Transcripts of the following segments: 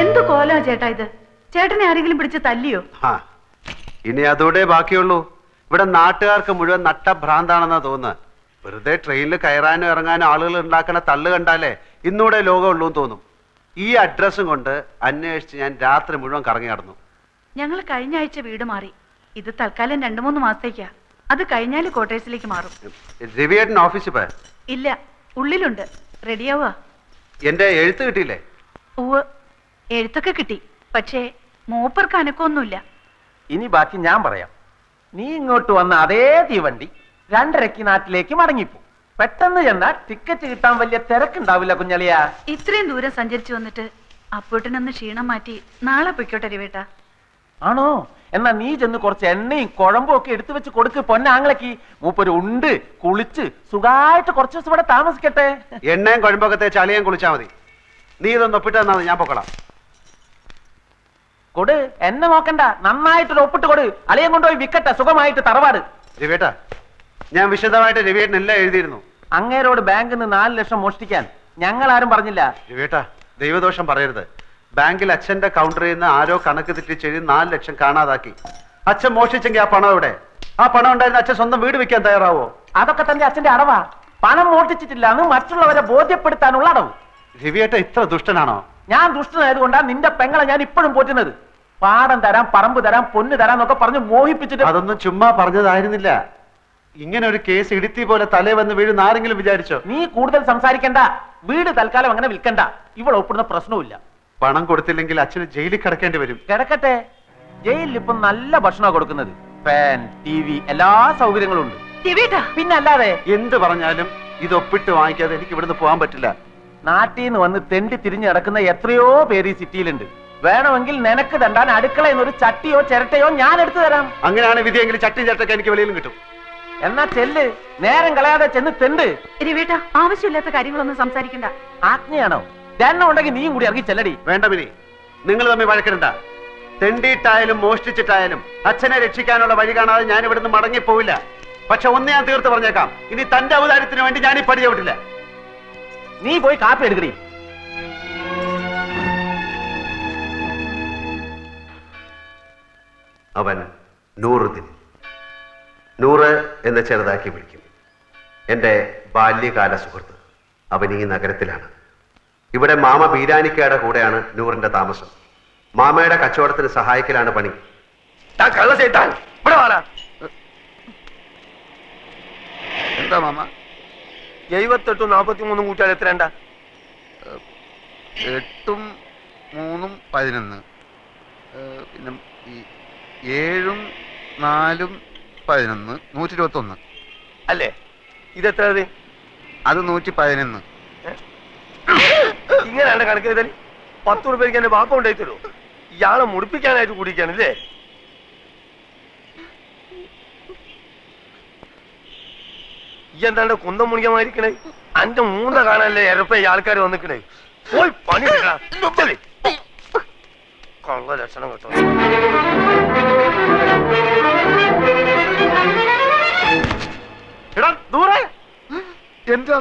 എന്ത് കോലാ ചേട്ടാ ഇത്? ചേട്ടനെ ആരെങ്കിലും പിടിച്ച് തല്ലിയോ? ഇനി അതോടെ ബാക്കിയുള്ളൂ. ഇവിടെ നാട്ടുകാർക്ക് മുഴുവൻ നട്ടഭ്രാന്താണെന്നാ തോന്നുന്നത്. വെറുതെ ട്രെയിനിൽ കയറാനും ഇറങ്ങാനും ആളുകൾ ഉണ്ടാക്കുന്ന തള്ളു കണ്ടാലേ ഇന്നൂടെ ലോകമുള്ളൂ എന്ന് തോന്നും. ഈ അഡ്രസ്സും കൊണ്ട് അന്വേഷിച്ച് ഞാൻ രാത്രി മുഴുവൻ കറങ്ങി നടന്നു. ഞങ്ങൾ കഴിഞ്ഞ ആഴ്ച വീട് മാറി. ഇത് തൽക്കാലം 2-3 മാസത്തേക്കാ. അത് കഴിഞ്ഞാൽ ക്വാർട്ടേഴ്സിലേക്ക് മാറും. രവിയേട്ടൻ ഓഫീസിൽ പോയ? ഇല്ല, ഉള്ളിലുണ്ട്. റെഡിയാവുക. എന്റെ എഴുത്ത് കിട്ടിയില്ലേ? ഉവ്, എഴുത്തൊക്കെ കിട്ടി. പക്ഷേ മൂപ്പർക്ക് അനക്കൊന്നുമില്ല. ഇനി ബാക്കി ഞാൻ പറയാം. നീ ഇങ്ങോട്ട് വന്ന അതേ തീവണ്ടി 2:30 നാട്ടിലേക്ക് മടങ്ങിപ്പോ. പെട്ടെന്ന് ചെന്നാൽ ടിക്കറ്റ് കിട്ടാൻ വലിയ തിരക്കുണ്ടാവില്ല കുഞ്ഞളിയ. ഇത്രയും ദൂരം സഞ്ചരിച്ചു വന്നിട്ട് അപ്പൂട്ടനൊന്ന് ക്ഷീണം മാറ്റി നാളെ പൊയ്ക്കോട്ടെ രവേട്ട. ആണോ? എന്നാ നീ ചെന്ന് കുറച്ച് എണ്ണയും കുഴമ്പും ഒക്കെ എടുത്തു വെച്ച് കൊടുക്ക് പൊന്നാങ്ങളക്ക്. മൂപ്പര് ഉണ്ട് കുളിച്ച് സുഖമായിട്ട് കുറച്ച് ദിവസം ഇവിടെ താമസിക്കട്ടെ. എണ്ണയും കുഴമ്പൊക്കെ തേച്ച് അളിയാൻ കുളിച്ചാൽ മതി. നീ ഇതൊന്ന് ഒപ്പിട്ട് തന്നാ ഞാൻ പൊക്കളാം. കൊടു, എന്നെ നോക്കണ്ട, നന്നായിട്ടൊരു ഒപ്പിട്ട് കൊടു. അളിയൻ കൊണ്ടുപോയി വിക്കട്ടെ സുഖമായിട്ട് തറവാട്. രവിയേട്ട, ഞാൻ വിശദമായിട്ട് രവിയേട്ടൻ എല്ലാം എഴുതിയിരുന്നു. അങ്ങേരോട് ബാങ്കിൽ നിന്ന് 4 ലക്ഷം മോഷ്ടിക്കാൻ ഞങ്ങൾ ആരും പറഞ്ഞില്ല. രവിയേട്ട, ദൈവദോഷം പറയരുത്. ബാങ്കിൽ അച്ഛന്റെ കൗണ്ടറിൽ നിന്ന് ആരോ കണക്ക് തെറ്റിച്ചെഴുതി 4 ലക്ഷം കാണാതാക്കി. അച്ഛൻ മോഷ്ടിച്ചെങ്കിൽ ആ പണം എവിടെ? ആ പണം ഉണ്ടായിരുന്ന അച്ഛൻ സ്വന്തം വീട് വെക്കാൻ തയ്യാറാവോ? അതൊക്കെ തന്നെ അച്ഛന്റെ അടവാ. പണം മോഷ്ടിച്ചിട്ടില്ല എന്ന് മറ്റുള്ളവരെ ബോധ്യപ്പെടുത്താനുള്ള അടവ്. രവിയേട്ട ഇത്ര ദുഷ്ടനാണോ? ഞാൻ ദുഷ്ടനായതുകൊണ്ടാണ് നിന്റെ പെങ്ങളെ ഞാൻ ഇപ്പോഴും പോറ്റുന്നത്. പാടം തരാം, പറമ്പ് തരാം, പൊന്ന് തരാം എന്നൊക്കെ പറഞ്ഞ് മോഹിപ്പിച്ചിട്ട്. അതൊന്നും ചുമ്മാ പറഞ്ഞതായിരുന്നില്ല. ഇങ്ങനെ ഒരു കേസ് ഇടുത്തി പോലെ തലേ വന്ന് വീഴുന്ന ആരെങ്കിലും വിചാരിച്ചോ? നീ കൂടുതൽ സംസാരിക്കണ്ട. വീട് തൽക്കാലം അങ്ങനെ വിൽക്കണ്ട. ഇവിടെ ഒപ്പിടുന്ന പ്രശ്നവുമില്ല. പണം കൊടുത്തില്ലെങ്കിൽ അച്ഛന് ജയിലിൽ കിടക്കേണ്ടി വരും. കിടക്കട്ടെ. ജയിലിൽ ഇപ്പൊ നല്ല ഭക്ഷണം കൊടുക്കുന്നത്. ഫാൻ, TV, എല്ലാ സൗകര്യങ്ങളും ഉണ്ട്. പിന്നെ അല്ലാതെ എന്ത് പറഞ്ഞാലും ഇത് ഒപ്പിട്ട് വാങ്ങിക്കാതെ എനിക്ക് ഇവിടുന്ന് പോകാൻ പറ്റില്ല. നാട്ടിൽ നിന്ന് വന്ന് തെണ്ടി തിരിഞ്ഞ് നടക്കുന്ന എത്രയോ പേര് ഈ സിറ്റിയിലുണ്ട്. വേണമെങ്കിൽ നിനക്ക് തണ്ടാൻ അടുക്കളയിൽ നിന്നൊരു ചട്ടിയോ ചിരട്ടയോ ഞാൻ എടുത്തു തരാം. അങ്ങനെയാണ് വിധിയെങ്കിൽ ചട്ടി ചിരട്ടൊക്കെ എനിക്ക് വെളിയിലും കിട്ടും. എന്നാ ചെല്ല്, നേരം കളയാതെ ചെന്ന് തെണ്ട്. രവേട്ട, ആവശ്യമില്ലാത്ത കാര്യങ്ങളൊന്നും സംസാരിക്കണ്ട. ആജ്ഞയാണോ? എണ്ണം ഉണ്ടെങ്കിൽ നീയും കൂടി ഇറങ്ങി ചെല്ലടി. വേണ്ട മിനി, നിങ്ങൾ തമ്മിൽ വഴക്കരുണ്ട. തെണ്ടിയിട്ടായാലും മോഷ്ടിച്ചിട്ടായാലും അച്ഛനെ രക്ഷിക്കാനുള്ള വഴി കാണാതെ ഞാൻ ഇവിടുന്ന് മടങ്ങിപ്പോവില്ല. പക്ഷെ ഒന്ന് ഞാൻ തീർത്ത് പറഞ്ഞേക്കാം, ഇനി തന്റെ അവതാരത്തിന് വേണ്ടി ഞാൻ ഈ പടി ചവിട്ടില്ല. നീ പോയി കാപ്പി എടുക്കടി. അവൻ നൂറുദ്ദീൻ, 100 എന്ന് ചെറുതാക്കി വിളിക്കും. എൻ്റെ ബാല്യകാല സുഹൃത്ത്. അവൻ ഈ നഗരത്തിലാണ്. ഇവിടെ മാമ ബീരാനിക്കയുടെ കൂടെയാണ് നൂറിന്റെ താമസം. മാമയുടെ കച്ചവടത്തിന് സഹായിക്കലാണ് പണി. എന്താ മാമ? 78 43 കൂട്ടിയാൽ എത്രണ്ട? 8 3 11, പിന്നെ 7 4 11, 121 അല്ലേ? ഇതെത്ര? അത് 111. ഇങ്ങനെയാണ് കണക്ക് ചെയ്താൽ 10 രൂപയ്ക്ക് എന്റെ ബാപ്പ ഉണ്ടായി തരുമോ? ഇയാളെ മുടിപ്പിക്കാനായിട്ട് കുടിക്കാനല്ലേ? ഈ എന്താണ്ട് കുന്തം മുണിക്കമായിരിക്കണേ? അന്റെ മൂന്ന കാണാനല്ലേ എരപ്പ ഈ ആൾക്കാർ വന്നിക്കണേ. പോയി പണി കള്ള ലക്ഷണം കേട്ടോ. എടാ ദൂരെ എന്റെ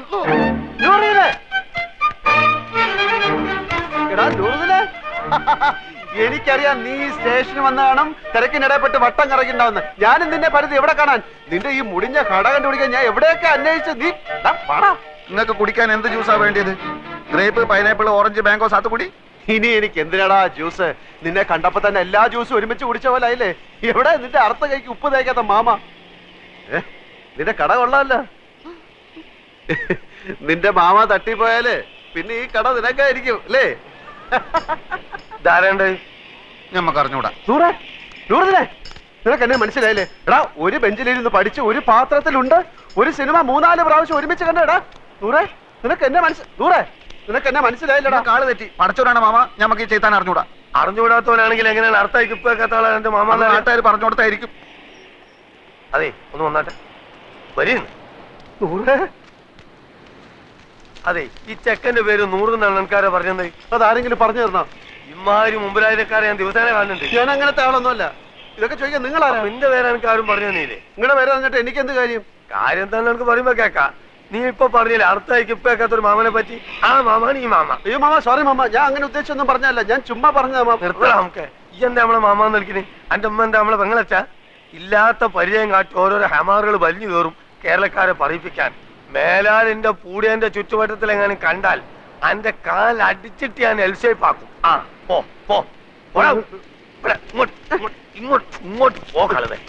എനിക്കറിയാം നീ സ്റ്റേഷനിൽ വന്ന കാണും തിരക്കിനിടപെട്ട് വട്ടം കറങ്ങിണ്ടാവുന്ന. ഞാനും നിന്നെ പരിധി എവിടെ കാണാൻ? നിന്റെ ഈ മുടിഞ്ഞ കട കണ്ടുപിടിക്കാൻ ഞാൻ എവിടെയൊക്കെ അന്വേഷിച്ച്. നീ നിങ്ങൾക്ക് കുടിക്കാൻ എന്ത് ജ്യൂസാ വേണ്ടിയത്? ഗ്രേപ്പ്, പൈനാപ്പിൾ, ഓറഞ്ച്, മാംഗോ, സാത്തുകുടി? ഇനി എനിക്ക് എന്തിനാടാ ജ്യൂസ്? നിന്നെ കണ്ടപ്പോ തന്നെ എല്ലാ ജ്യൂസും ഒരുമിച്ച് കുടിച്ച പോലെ ആയില്ലേ? എവിടെ നിന്റെ അർത്ഥ കൈക്ക് ഉപ്പ് തേക്കാത്ത മാമ? നിന്റെ കട കൊള്ളാമല്ലോ. നിന്റെ മാമ തട്ടിപ്പോയാല് പിന്നെ ഈ കട നിനക്കായിരിക്കും അല്ലേ? ധാരണ്ട് ഞമ്മക്ക് അറിഞ്ഞൂടാ. നിനക്ക് എന്നെ മനസ്സിലായില്ലേ? എടാ, ഒരു ബെഞ്ചിലിരുന്ന് പഠിച്ച് ഒരു പാത്രത്തിലുണ്ട് ഒരു സിനിമ 3-4 പ്രാവശ്യം ഒരുമിച്ച് കണ്ടേടാ. നിനക്ക് എന്നെ മനസ്സിലായില്ലടാ. കാള് തെറ്റി. പടച്ചോരാണ് മാമ. ഞമ്മക്ക് ഈ ചെയ്താൻ അറിഞ്ഞൂടാ. അറിഞ്ഞുകൂടാത്തവനാണെങ്കിൽ എങ്ങനെയാണ് അർത്ഥം ഇപ്പൊക്കെത്താളെ എന്റെ മാമ നാട്ടുകാർ പറഞ്ഞു കൊടുത്തായിരിക്കും. അതെ, ഒന്ന് വന്നാട്ടെ. വരുന്നു. അതെ, ഈ ചെക്കന്റെ പേര് 100 എന്നാണ് ആൾക്കാരെ പറഞ്ഞത്. അതാരെങ്കിലും പറഞ്ഞു തരണോ? ഇമാതിരി മുമ്പിലായക്കാരെ ഞാൻ ദിവസേന കാണുന്നുണ്ട്. ഞാൻ അങ്ങനത്തെ ആളൊന്നുമല്ല. ഇതൊക്കെ ചോദിക്കാൻ നിങ്ങളാരാ? നിന്റെ പേര് എനിക്ക് ആരും പറഞ്ഞു തന്നില്ലേ? നിങ്ങളുടെ പേര് പറഞ്ഞിട്ട് എനിക്ക് എന്ത് കാര്യം? കാര്യം തന്നെ എനിക്ക് പറയുമ്പോ കേക്കാം. നീ ഇപ്പൊ പറഞ്ഞില്ലേ അടുത്തായിക്ക് ഇപ്പൊരു മാമനെ പറ്റി ആ മാമാണ് ഈ മാമ. അയ്യോ മാമ സോറി മാമ, ഞാൻ അങ്ങനെ ഉദ്ദേശിച്ചൊന്നും പറഞ്ഞല്ല, ഞാൻ ചുമ്മാ പറഞ്ഞ നിർത്തല നമുക്ക്. ഈ എന്താ നമ്മളെ മാമാന്ന് വിളിക്കണേ? എന്റെ ഉമ്മ എന്താ നമ്മളെ പെങ്ങളച്ചാ? ഇല്ലാത്ത പരിചയം കാട്ടി ഓരോരോ ഹമാറുകൾ വലിഞ്ഞു കയറും കേരളക്കാരെ പറയിപ്പിക്കാൻ. മേലാൽ എന്റെ പൂടിയന്റെ ചുറ്റുവട്ടത്തിൽ എങ്ങാനും കണ്ടാൽ എന്റെ കാൽ അടിച്ചിട്ട് ഞാൻ എൽഷേപ്പാക്കും. ആ പോ പോ ഇങ്ങോട്ട് പോ കളവേ.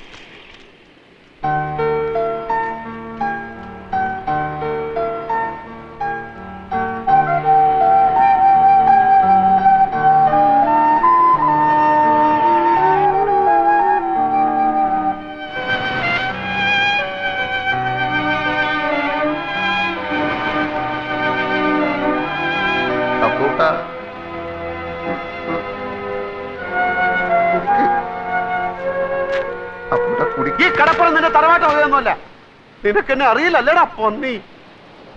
ഈ കടപ്പുറം നിന്റെ തറവാട്ട് വകയൊന്നുമല്ല. നിനക്ക് എന്നെ അറിയില്ലല്ലേടാ പൊന്നി.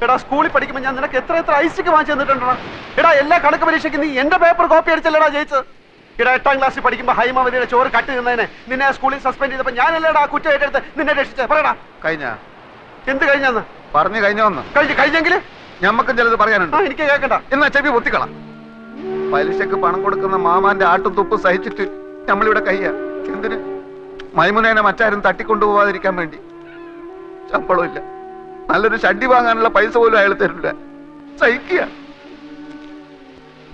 എടാ സ്കൂളിൽ പഠിക്കുമ്പോൾ ഞാൻ നിനക്ക് എത്ര ഐസിക്ക് വാങ്ങിച്ചു തന്നിട്ടുണ്ടോ? എടാ എല്ലാ കണക്ക് പരീക്ഷയ്ക്ക് നീ എന്റെ പേപ്പർ കോപ്പി അടിച്ചല്ലേടാ ജയിച്ചത്. എടാ 8ാം ക്ലാസ്സിൽ പഠിക്കുമ്പോൾ ഹൈമാവതിയുടെ ചോറ് കട്ട് നിന്നതിനെ നിന്നെ സ്കൂളിൽ സസ്പെൻഡ് ചെയ്തപ്പോൾ ഞാനല്ലേടാ കുറ്റം ഏറ്റെടുത്ത് നിന്നെ രക്ഷിച്ചത്. പറയടാ കഴിഞ്ഞ എന്ത് കഴിഞ്ഞാന്ന് പറഞ്ഞു കഴിഞ്ഞോന്ന് കഴിഞ്ഞെങ്കിൽ ഞമ്മക്കും ചിലത് പറയാനുണ്ട്. എനിക്ക് കേൾക്കണ്ട. എന്നാ ചെവി പൊത്തിക്കള. പലിശക്ക് പണം കൊടുക്കുന്ന മാമാന്റെ ആട്ടും തുപ്പും സഹിച്ചിട്ട് നമ്മളിവിടെ കയ്യാ. എന്തിന്? മൈമുനേനെ മറ്റാരും തട്ടിക്കൊണ്ടുപോകാതിരിക്കാൻ വേണ്ടി. ശമ്പളം ഇല്ല, നല്ലൊരു ഷഡ്ഡി വാങ്ങാനുള്ള പൈസ പോലും അയാൾ തരില്ല. സഹിക്കുക.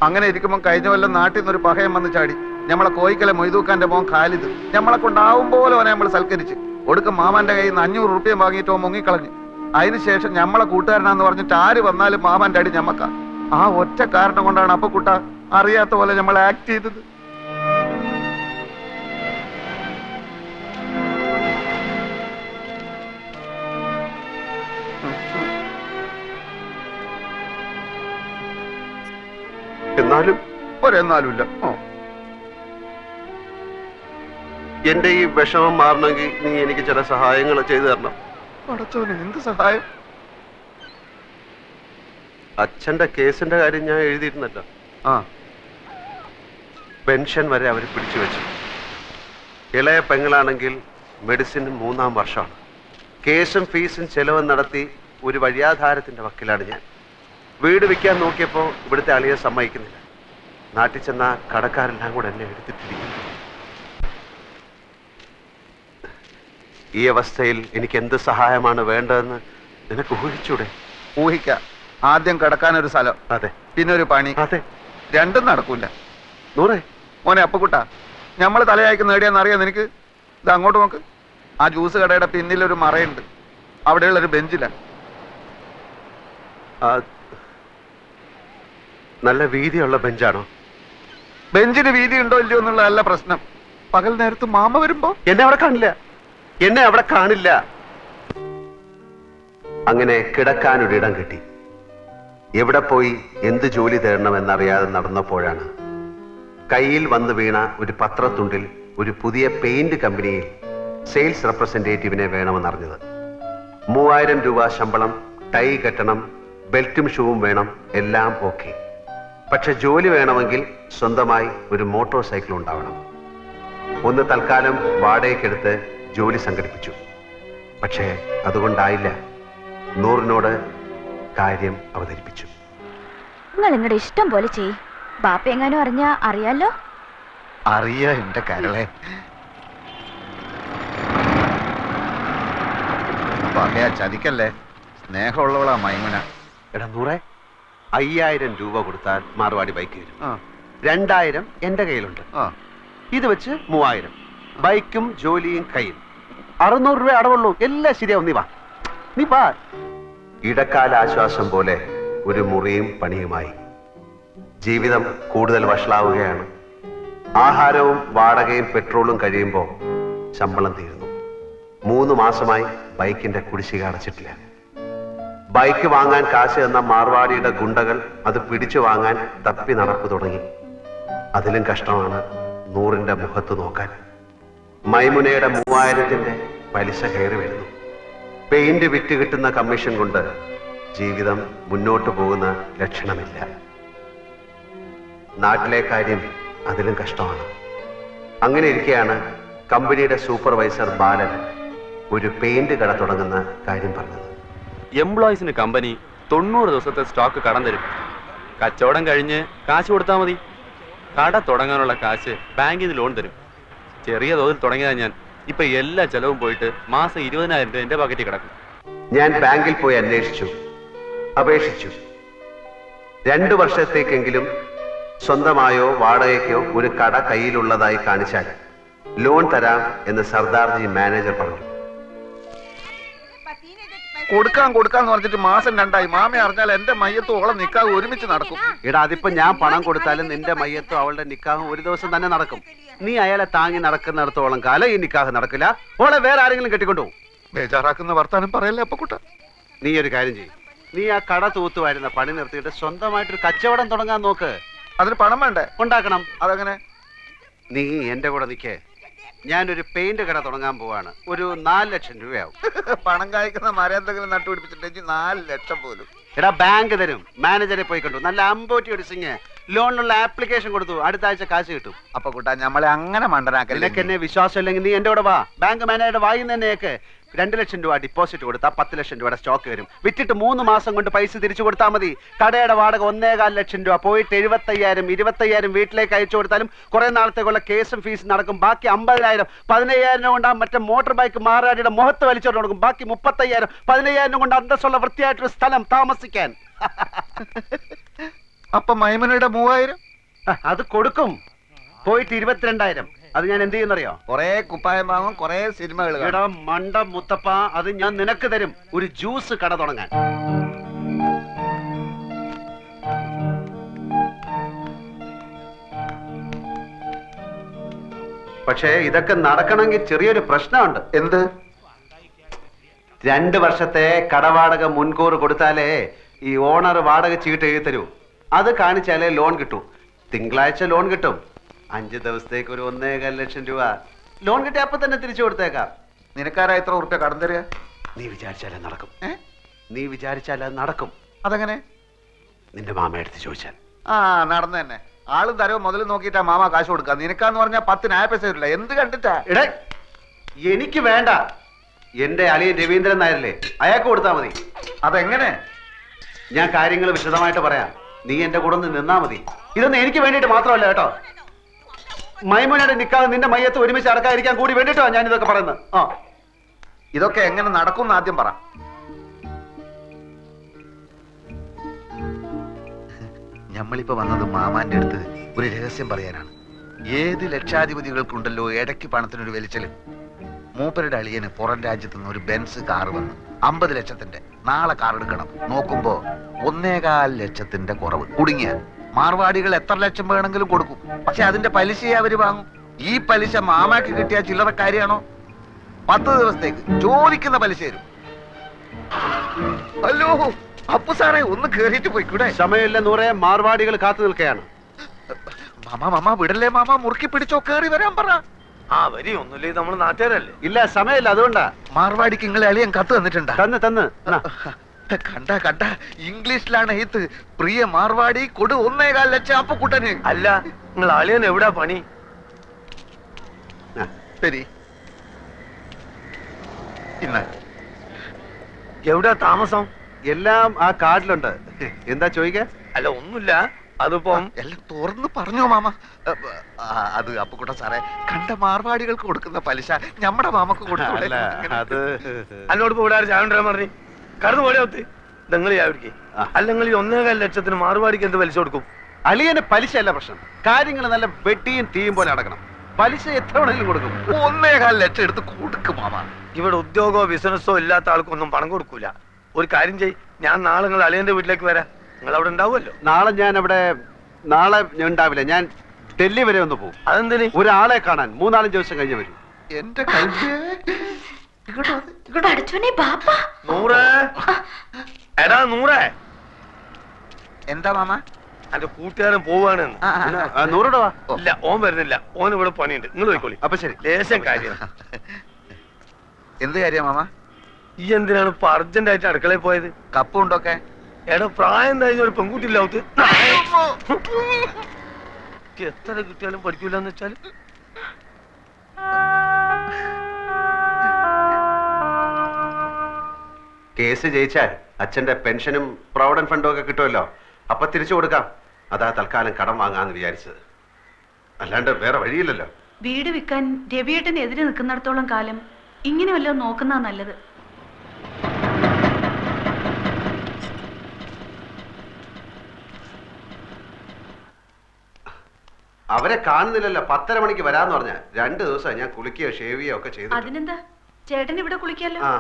അങ്ങനെ ഇരിക്കുമ്പോൾ കഴിഞ്ഞ കൊല്ലം നാട്ടിൽ നിന്നൊരു പകയം വന്ന് ചാടി. നമ്മളെ കോയിക്കലെ മൊയ്തൂക്കാന്റെ മോൻ ഖാലിദ് നമ്മളെ കൊണ്ടാവും പോലെ അവനെ നമ്മൾ സൽക്കരിച്ച് ഒടുക്കം മാമാന്റെ കയ്യിൽ നിന്ന് 500 റുപ്യ വാങ്ങിയിട്ടോ മുങ്ങിക്കളഞ്ഞു. അതിനുശേഷം നമ്മളെ കൂട്ടുകാരനാന്ന് പറഞ്ഞിട്ട് ആര് വന്നാലും മാമാന്റെ അടി ഞമ്മക്ക. ആ ഒറ്റ കാരണം കൊണ്ടാണ് അപ്പക്കുട്ട അറിയാത്ത പോലെ നമ്മൾ ആക്ട് ചെയ്തത്. എന്നാലും ഒരെന്നാലുമില്ല. എന്റെ ഈ വിഷമം മാറണമെങ്കിൽ നീ എനിക്ക് ചില സഹായങ്ങൾ ചെയ്തു തരണം. പടച്ചോനെ, എന്ത് സഹായം? അച്ഛന്റെ കേസിന്റെ കാര്യം ഞാൻ എഴുതിയിരുന്നല്ലോ. പെൻഷൻ വരെ അവർ പിടിച്ചു വെച്ചു. ഇളയ പെങ്ങളാണെങ്കിൽ മെഡിസിൻ 3ാം വർഷമാണ്. കേസും ഫീസും ചെലവും നടത്തി ഒരു വഴിയാധാരത്തിന്റെ വക്കിലാണ് ഞാൻ. വീട് വിൽക്കാൻ നോക്കിയപ്പോൾ ഇവിടുത്തെ അളിയെ സമ്മതിക്കുന്നില്ല. നാട്ടിൽ ചെന്ന കടക്കാരെല്ലാം കൂടെ എന്നെ എടുത്തിട്ടിരിക്കുന്നു. ഈ അവസ്ഥയിൽ എനിക്ക് എന്ത് സഹായമാണ് വേണ്ടതെന്ന് നിനക്ക് ഊഹിച്ചൂടെ? ഊഹിക്കാം. ആദ്യം കിടക്കാനൊരു സ്ഥലം, അതെ, പിന്നെ ഒരു പണി. അതെ, രണ്ടും നടക്കൂല. നൂറേ മോനെ അപ്പക്കുട്ട, നമ്മൾ തലയായിക്ക് നേടിയാന്നറിയാം നിനക്ക്? ഇത് അങ്ങോട്ട് നോക്ക്. ആ ജ്യൂസ് കടയുടെ പിന്നിലൊരു മറയുണ്ട്. അവിടെയുള്ളൊരു ബെഞ്ചില. നല്ല വീതിയുള്ള ബെഞ്ചാണോ? ബെഞ്ചിന് വീതി ഉണ്ടോ ഇല്ലയോ എന്നുള്ളതല്ല പ്രശ്നം. പകൽ നേരത്ത് മാമ വരുമ്പോ എന്നെ അവിടെ കാണില്ല. അങ്ങനെ കിടക്കാനൊരിടം കിട്ടി. എവിടെ പോയി എന്ത് ജോലി തേടണമെന്നറിയാതെ നടന്നപ്പോഴാണ് കയ്യിൽ വന്നു വീണ ഒരു പത്രത്തുണ്ടിൽ ഒരു പുതിയ പെയിന്റ് കമ്പനിയിൽ സെയിൽസ് റെപ്രസെന്റേറ്റീവിനെ വേണമെന്നറിഞ്ഞത്. 3000 രൂപ ശമ്പളം, ടൈ കെട്ടണം, ബെൽറ്റും ഷൂവും വേണം, എല്ലാം ഓക്കെ. പക്ഷെ ജോലി വേണമെങ്കിൽ സ്വന്തമായി ഒരു മോട്ടോർ സൈക്കിൾ ഉണ്ടാവണം. ഒന്ന് തൽക്കാലം വാടകയ്ക്കെടുത്ത് ജോലി സംഘടിപ്പിച്ചു. പക്ഷേ അതുകൊണ്ടായില്ല. നൂറിനോട് കാര്യം അവതരിപ്പിച്ചു. നിങ്ങൾ നിങ്ങളുടെ ഇഷ്ടം പോലെ ചെയ്. ബാപ്പ എങ്ങാനും അറിഞ്ഞാ അറിയാലോ. അറിയാ എന്റെ കരളെ. പറയാ ചതിക്കല്ലേ. സ്നേഹമുള്ളവളാ മൈമുന. എടാ നൂറെ, 5000 രൂപ കൊടുത്താൽ മാർവാടി ബൈക്ക് വരും. 2000 എന്റെ കയ്യിലുണ്ട്. ഇത് വെച്ച് 3000. ബൈക്കും ജോലിയും കയ്യിൽ. 600 രൂപ അടവുള്ളൂ. എല്ലാം ശരിയാവും. നീ വാ. ഇടക്കാല ആശ്വാസം പോലെ ഒരു മുറിയും പണിയുമായി. ജീവിതം കൂടുതൽ വഷളാവുകയാണ്. ആഹാരവും വാടകയും പെട്രോളും കഴിയുമ്പോൾ ശമ്പളം തീരുന്നു. 3 മാസമായി ബൈക്കിന്റെ കുടിശ്ശിക അടച്ചിട്ടില്ല. ബൈക്ക് വാങ്ങാൻ കാശ് എന്ന മാർവാടിയുടെ ഗുണ്ടകൾ അത് പിടിച്ചു വാങ്ങാൻ തപ്പി നടപ്പ് തുടങ്ങി. അതിലും കഷ്ടമാണ് നൂറിന്റെ മുഖത്ത് നോക്കാൻ. മൈമുനയുടെ 3000ന്റെ പലിശ കയറി വരുന്നു. പെയിന്റ് വിറ്റ് കിട്ടുന്ന കമ്മീഷൻ കൊണ്ട് ജീവിതം മുന്നോട്ട് പോകുന്ന ലക്ഷണമില്ല. നാട്ടിലെ കാര്യം അതിലും കഷ്ടമാണ്. അങ്ങനെ ഇരിക്കെയാണ് കമ്പനിയുടെ സൂപ്പർവൈസർ ബാലൻ ഒരു പെയിന്റ് കട തുടങ്ങുന്ന കാര്യം പറഞ്ഞത്. എംപ്ലോയീസിന് കമ്പനി 90 ദിവസത്തെ സ്റ്റോക്ക് കടം തരും. കച്ചവടം കഴിഞ്ഞ് കാശ് കൊടുത്താൽ മതി. കട തുടങ്ങാനുള്ള കാശ് ബാങ്കിൽ നിന്ന് ലോൺ തരും. ചെറിയ തോതിൽ തുടങ്ങിയതാ ഞാൻ. ഇപ്പൊ എല്ലാ ചെലവും പോയിട്ട് മാസം 20,000 രൂപ എന്റെ പാക്കറ്റിൽ കിടക്കും. ഞാൻ ബാങ്കിൽ പോയി അന്വേഷിച്ചു, അപേക്ഷിച്ചു. 2 വർഷത്തേക്കെങ്കിലും സ്വന്തമായോ വാടകയ്ക്കോ ഒരു കട കയ്യിലുള്ളതായി കാണിച്ചാൽ ലോൺ തരാം എന്ന് സർദാർജി മാനേജർ പറഞ്ഞു. കൊടുക്കാന്ന് പറഞ്ഞിട്ട് മാസം 2 മാമ അറിഞ്ഞാൽ എന്റെ മയ്യത്തും ഓളം നിക്കാഹ് ഒരുമിച്ച് നടക്കും. എടാ, അതിപ്പോ ഞാൻ പണം കൊടുത്താലും നിന്റെ മയ്യത്തും അവളുടെ നിക്കാഹും ഒരു ദിവസം തന്നെ നടക്കും. നീ അയാളെ താങ്ങി നടക്കുന്നിടത്തോളം കാലം ഈ നിക്കാഹ് നടക്കില്ല. ഓളെ വേറെ ആരെങ്കിലും കെട്ടിക്കൊണ്ടുപോകും. ബേജാറാക്കുന്ന വർത്താനം പറയല്ലേ അപ്പക്കുട്ട. നീ ഒരു കാര്യം ചെയ്യും, നീ ആ കട തൂത്തുവായിരുന്ന പണി നിർത്തിയിട്ട് സ്വന്തമായിട്ടൊരു കച്ചവടം തുടങ്ങാൻ നോക്ക്. അതിന് പണം വേണ്ടേ? ഉണ്ടാക്കണം. അതെങ്ങനെ? നീ എന്റെ കൂടെ നിൽക്കേ. ഞാനൊരു പെയിന്റ് കട തുടങ്ങാൻ പോവാണ്. ഒരു 4 ലക്ഷം രൂപയാവും. പണം കായ്ക്കുന്ന മരന്തെങ്കിലും നട്ടുപിടിപ്പിച്ചിട്ടുണ്ടെങ്കിൽ 4 ലക്ഷം പോലും. എടാ, ബാങ്ക് തരും. മാനേജറെ പോയി കണ്ടു. നല്ല അമ്പോട്ടി ഒടിസിങ് ലോണിനുള്ള ആപ്ലിക്കേഷൻ കൊടുത്തു. അടുത്ത ആഴ്ച കാശ് കിട്ടും. അപ്പൊ കൂട്ടാ ഞമ്മളെ അങ്ങനെ മണ്ടനാക്കല്ലേ. നിനക്ക് എന്നെ വിശ്വാസം ഇല്ലെങ്കിൽ നീ എന്റെ കൂടെ വാ. ബാങ്ക് മാനേജറുടെ വായിന്ന് തന്നെയൊക്കെ 2 ലക്ഷം രൂപ ഡിപ്പോസിറ്റ് കൊടുത്താൽ 10 ലക്ഷം രൂപയുടെ സ്റ്റോക്ക് വരും. വിറ്റിട്ട് 3 മാസം കൊണ്ട് പൈസ തിരിച്ചു കൊടുത്താൽ മതി. കടയുടെ വാടക 1.25 ലക്ഷം രൂപ. പോയിട്ട് 75,000 25,000 വീട്ടിലേക്ക് അയച്ചു കൊടുത്താലും കുറെ നാളത്തേക്കുള്ള കേസും ഫീസും നടക്കും. ബാക്കി 50,000 15,000 കൊണ്ട് ആ മറ്റേ മോട്ടോർ ബൈക്ക് മാറാടിയുടെ മുഖത്ത് വലിച്ചോണ്ട് കൊടുക്കും. ബാക്കി 35,000 15,000 കൊണ്ട് അന്തസ്സുള്ള വൃത്തിയായിട്ടൊരു സ്ഥലം താമസിക്കാൻ. അപ്പൊ മൈമനയുടെ 3,000 അത് കൊടുക്കും. പോയിട്ട് 22,000. അത് ഞാൻ എന്ത് ചെയ്യുന്നറിയോ? കൊറേ കുപ്പായം വാങ്ങും, കൊറേ സിനിമകൾ. എടാ മണ്ട മുത്തപ്പ, അത് ഞാൻ നിനക്ക് തരും. ഒരു ജ്യൂസ് കട തുടങ്ങാൻ. പക്ഷേ ഇതൊക്കെ നടക്കണമെങ്കിൽ ചെറിയൊരു പ്രശ്നമുണ്ട്. എന്ത്? 2 വർഷത്തെ കടവാടക മുൻകൂർ കൊടുത്താലേ ഈ ഓണർ വാടക ചീട്ട് എഴുതി തരൂ. അത് കാണിച്ചാലേ ലോൺ കിട്ടൂ. തിങ്കളാഴ്ച ലോൺ കിട്ടും. 5 ദിവസത്തേക്ക് ഒരു 1.25 ലക്ഷം രൂപ ലോൺ കിട്ടി. അപ്പൊ തന്നെ തിരിച്ചു കൊടുത്തേക്കാം. നിനക്കാരാ എത്ര ഉറുപ്പ്യ കടം തരിക? നീ വിചാരിച്ചാലേ നടക്കും. നീ വിചാരിച്ചാലേ നടക്കും. അതെങ്ങനെ? നിന്റെ മാമ എടുത്ത് ചോദിച്ചാൽ. നടന്നു തന്നെ. ആളും തരവ് മുതൽ നോക്കിയിട്ടാ മാമ കാശ് കൊടുക്കുക. നിനക്കാന്ന് പറഞ്ഞാൽ 10 ന്യായ പൈസ വരില്ല. എന്ത് കണ്ടിട്ടാ? എടേ, എനിക്ക് വേണ്ട. എന്റെ അളിയൻ രവീന്ദ്രൻ നായരല്ലേ, അയാൾക്ക് കൊടുത്താൽ മതി. അതെങ്ങനെ? ഞാൻ കാര്യങ്ങൾ വിശദമായിട്ട് പറയാം. നീ എന്റെ കൂടെ ഒന്ന് നിന്നാ മതി. ഇതൊന്നും എനിക്ക് വേണ്ടിയിട്ട് മാത്രമല്ല കേട്ടോ. മൈമുനയുടെ നിക്കാതെ നിന്റെ മയ്യത്ത് ഒരുമിച്ച് അടക്കാതിരിക്കാൻ കൂടി വേണ്ടിട്ടോ ഞാൻ ഇതൊക്കെ പറയുന്നത്. ഇതൊക്കെ എങ്ങനെ നടക്കും ആദ്യം പറ. ഞമ്മളിപ്പോ വന്നത് മാമാന്റെ അടുത്ത് ഒരു രഹസ്യം പറയാനാണ്. ഏത് ലക്ഷാധിപതികൾക്കുണ്ടല്ലോ ഇടയ്ക്ക് പണത്തിനൊരു വലിച്ചല്. മൂപ്പരുടെ അളിയന് പുറം രാജ്യത്ത് നിന്ന് ഒരു ബെൻസ് കാർ വന്നു. 50 ലക്ഷത്തിന്റെ. നാളെ കാർ എടുക്കണം. നോക്കുമ്പോ 1.25 ലക്ഷത്തിന്റെ കുറവ്. കുടുങ്ങിയ മാർവാടികൾ എത്ര ലക്ഷം വേണമെങ്കിലും കൊടുക്കും. പക്ഷെ അതിന്റെ പലിശയെ അവര് വാങ്ങും. ഈ പലിശ മാമാക്ക് കിട്ടിയ ചില്ലറ കാര്യമാണോ? 10 ദിവസത്തേക്ക് ചോദിക്കുന്ന പലിശ തരും. ഹലോ അപ്പു സാറേ, ഒന്ന് കേറിയിട്ട് പോയിക്കൂടെ? സമയമില്ല നൂറെ, മാർവാടികൾ കാത്തു നിൽക്കുകയാണ്. മാമ വിടല്ലേ മാമ, മുറുക്കി പിടിച്ചോ, കേറി വരാൻ പറ. വരി, ഒന്നുമില്ലേ, നമ്മള് നാട്ടുകാരല്ലേ. ഇല്ല, സമയമില്ല, അതുകൊണ്ടാ. മാർവാടിക്ക് നിങ്ങളെ അളിയൻ കത്ത് തന്നിട്ടുണ്ടാ? തന്ന് കണ്ട ഇംഗ്ലീഷിലാണ് എഴുത്ത്. പ്രിയ മാർവാടി കൊടു 1.25 ലക്ഷം അപ്പുക്കുട്ടന്. അല്ല, നിങ്ങൾ അളിയൻ എവിടാ പണി? ശരി, എവിടാ താമസം? എല്ലാം ആ കാർഡിലുണ്ട്. എന്താ ചോദിക്ക? അല്ല, ഒന്നുമില്ല. അതിപ്പം എല്ലാം തുറന്ന് പറഞ്ഞോ മാമ. അത് അപ്പുക്കുട്ട സാറേ, കണ്ട മാർവാടികൾക്ക് കൊടുക്കുന്ന പലിശ നമ്മുടെ മാമക്ക് കൊടുക്കില്ല. അത് എന്നോട് ഇപ്പൊ ഇവിടെ ചായ ഉണ്ടാകാൻ പറഞ്ഞു. കടന്നു പോലെ ഒത്ത് നിങ്ങൾ ചാവിടിക്ക്. അല്ലെങ്കിൽ 1.25 ലക്ഷത്തിന് മാർവാടിക്ക് എന്ത് പലിശ കൊടുക്കും? അളിയന് പലിശ അല്ല പ്രശ്നം. കാര്യങ്ങൾ നല്ല വെട്ടിയും തീയും പോലെ അടക്കണം. പലിശ എത്ര വേണമെങ്കിലും കൊടുക്കും. 1.25 ലക്ഷം എടുത്ത് കൊടുക്കും മാമ. ഇവിടെ ഉദ്യോഗമോ ബിസിനസ്സോ ഇല്ലാത്ത ആൾക്കൊന്നും പണം കൊടുക്കൂല. ഒരു കാര്യം ചെയ്, ഞാൻ നാളെ നിങ്ങൾ അളിയന്റെ വീട്ടിലേക്ക് വരാം. നിങ്ങൾ അവിടെ ഉണ്ടാവുമല്ലോ. നാളെ ഞാൻ ഉണ്ടാവില്ല. ഞാൻ ഡൽഹി വരെ ഒന്ന് പോകും. അതെന്തിന്? ഒരാളെ കാണാൻ 3-4 ദിവസം കഴിഞ്ഞ് വരും. എന്റെ നൂറേ, എടാ നൂറേ, എന്താ മാമ? എന്റെ കൂട്ടുകാരൻ പോവാണ്. 100 രൂപ. ഇല്ല, ഓൻ വരുന്നില്ല. ഓൻ ഇവിടെ പണിയുണ്ട്. നിങ്ങൾ പോയിക്കോളി. അപ്പൊ ശരി. ലേശം കാര്യം. എന്ത് കാര്യ മാമ? ഈ എന്തിനാണ് ഇപ്പൊ അർജന്റ് ആയിട്ട് അടുക്കളയിൽ പോയത്? കപ്പ് ഉണ്ടൊക്കെ? എടാ, പ്രായം കഴിഞ്ഞ ഒരു പെൺകുട്ടിയില്ലാവത്ത് എത്ര കിട്ടിയാലും പഠിക്കൂലെന്ന് വെച്ചാല്. കേസ് ജയിച്ചാൽ അച്ഛന്റെ പെൻഷനും പ്രൊവിഡന്റ് ഫണ്ടും ഒക്കെ കിട്ടുമല്ലോ, അപ്പൊ തിരിച്ചു കൊടുക്കാം. അതാ തൽക്കാലം കടം വാങ്ങാന്ന് വിചാരിച്ചത്, അല്ലാണ്ട് വേറെ വഴിയില്ലല്ലോ. വീട് വിൽക്കാൻ രവിയേട്ടന് എതിരെ നിൽക്കുന്നിടത്തോളം കാലം ഇങ്ങനെ വല്ലതും നോക്കുന്നതാ നല്ലത്. അവരെ കാണുന്നില്ലല്ലോ. 10:30 മണിക്ക് വരാന്ന് പറഞ്ഞ 2 ദിവസം ഞാൻ കുളിക്കുകയോ ഷേവ് ചെയ്യുകയോ ഒക്കെ ചെയ്തു. അതിനെന്താ, ചേട്ടൻ ഇവിടെ കുളിക്കാലോ. ആ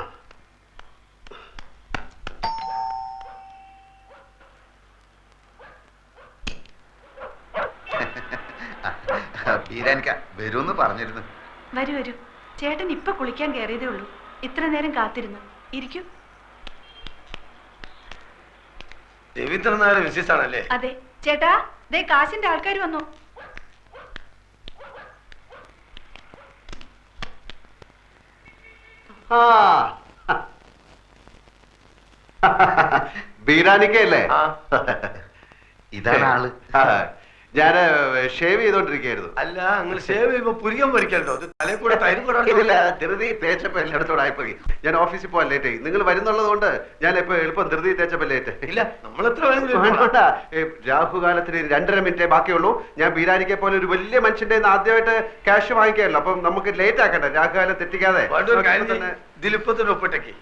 ബീരാനിക്ക വരൂന്ന് പറഞ്ഞിരുന്നു. വരൂ വരൂ, ചേട്ടൻ ഇപ്പൊ കുളിക്കാൻ കയറിയതേ ഉള്ളൂ. ഇത്ര നേരം കാത്തിരുന്നു. ഇരിക്കൂ. രവീന്ദ്രൻ നായർ വിശേഷാണല്ലേ? അതെ ചേട്ടാ, ദേ കാശിന്റെ ആൾക്കാർ വന്നു. ബീരാനിക്കയല്ലേ? ആ. ഇതാണ് ആള്. ഞാന് ഷേവ് ചെയ്തോണ്ടിരിക്കുകയായിരുന്നു. അല്ല, നിങ്ങൾ സേവ് ചെയ്യുമ്പോ പുരികം പൊരിക്കല്ലോ, അത് തലയിൽ കൂടെ തൈരും കൂടെ ഇല്ല, ധൃതി തേച്ചപ്പോ എല്ലായിടത്തോടെ ആയിപ്പോയി. ഞാൻ ഓഫീസിൽ പോകാൻ ലേറ്റ് ആയി. നിങ്ങൾ വരുന്നുള്ളത് കൊണ്ട് ഞാൻ ഇപ്പൊ എളുപ്പം ധൃതി തേച്ചപ്പോ ലേറ്റ്. ഇല്ല, നമ്മൾ എത്ര വേണമെങ്കിലും രാഹുകാലത്തിന് 2.5 മിനിറ്റേ ബാക്കിയുള്ളൂ. ഞാൻ ബീരാനിക്കെ പോലെ ഒരു വലിയ മനുഷ്യന്റെ ആദ്യമായിട്ട് ക്യാഷ് വാങ്ങിക്കാമല്ലോ, അപ്പം നമുക്ക് ലേറ്റ് ആക്കട്ടെ, രാഹുകാലം തെറ്റിക്കാതെ. ഇതിലിപ്പോ തന്നെ ഒപ്പിട്ടേക്ക്.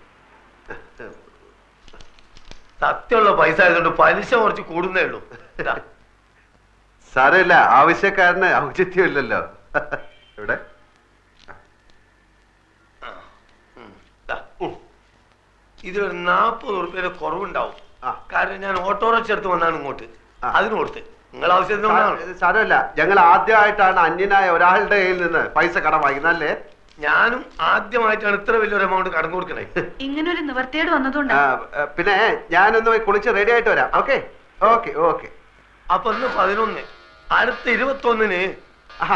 സത്യമുള്ള പൈസ ആയതുകൊണ്ട് പലിശ കുറച്ച് കൂടുന്നേ ഉള്ളൂ. സാരമില്ല, ആവശ്യക്കാരന് ഔചിത്യം ഇല്ലല്ലോ. ഇവിടെ ഇതിലൊരു 40 ഉറുപ്പ്യയുടെ കുറവുണ്ടാവും. ആ. കാരണം ഞാൻ ഓട്ടോറിക്ഷ എടുത്ത് വന്നാണ് ഇങ്ങോട്ട്, അതിന് കൊടുത്ത്. നിങ്ങൾ ആവശ്യത്തിന് സാരമില്ല, ഞങ്ങൾ ആദ്യമായിട്ടാണ് അന്യനായ ഒരാളുടെ കയ്യിൽ നിന്ന് പൈസ കടം വാങ്ങിക്കുന്നല്ലേ. ഞാനും ആദ്യമായിട്ടാണ് ഇത്ര വലിയൊരു എമൗണ്ട് കടം കൊടുക്കണേ. ഇങ്ങനൊരു നിവർത്തിയോട് വന്നതുകൊണ്ടാ. പിന്നെ ഞാനൊന്ന് പോയി കുളിച്ച് റെഡി ആയിട്ട് വരാം. Okay okay okay. അപ്പൊ ഇന്ന് 11, അടുത്ത 21-ന്.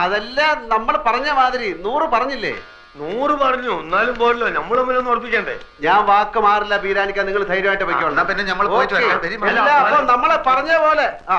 അതെല്ലാം നമ്മൾ പറഞ്ഞ മാതിരി 100 പറഞ്ഞില്ലേ? 100 പറഞ്ഞു, എന്നാലും പോലല്ലോ, നമ്മൾ തമ്മിലൊന്നും ഉറപ്പിക്കണ്ടേ. ഞാൻ വാക്ക് മാറില്ല ബീരാനിക്ക, നിങ്ങൾ ധൈര്യമായിട്ട് പൊയ്ക്കോളാം. പിന്നെ നമ്മൾ പോയിട്ട് വരാം. നമ്മളെ പറഞ്ഞ പോലെ. ആ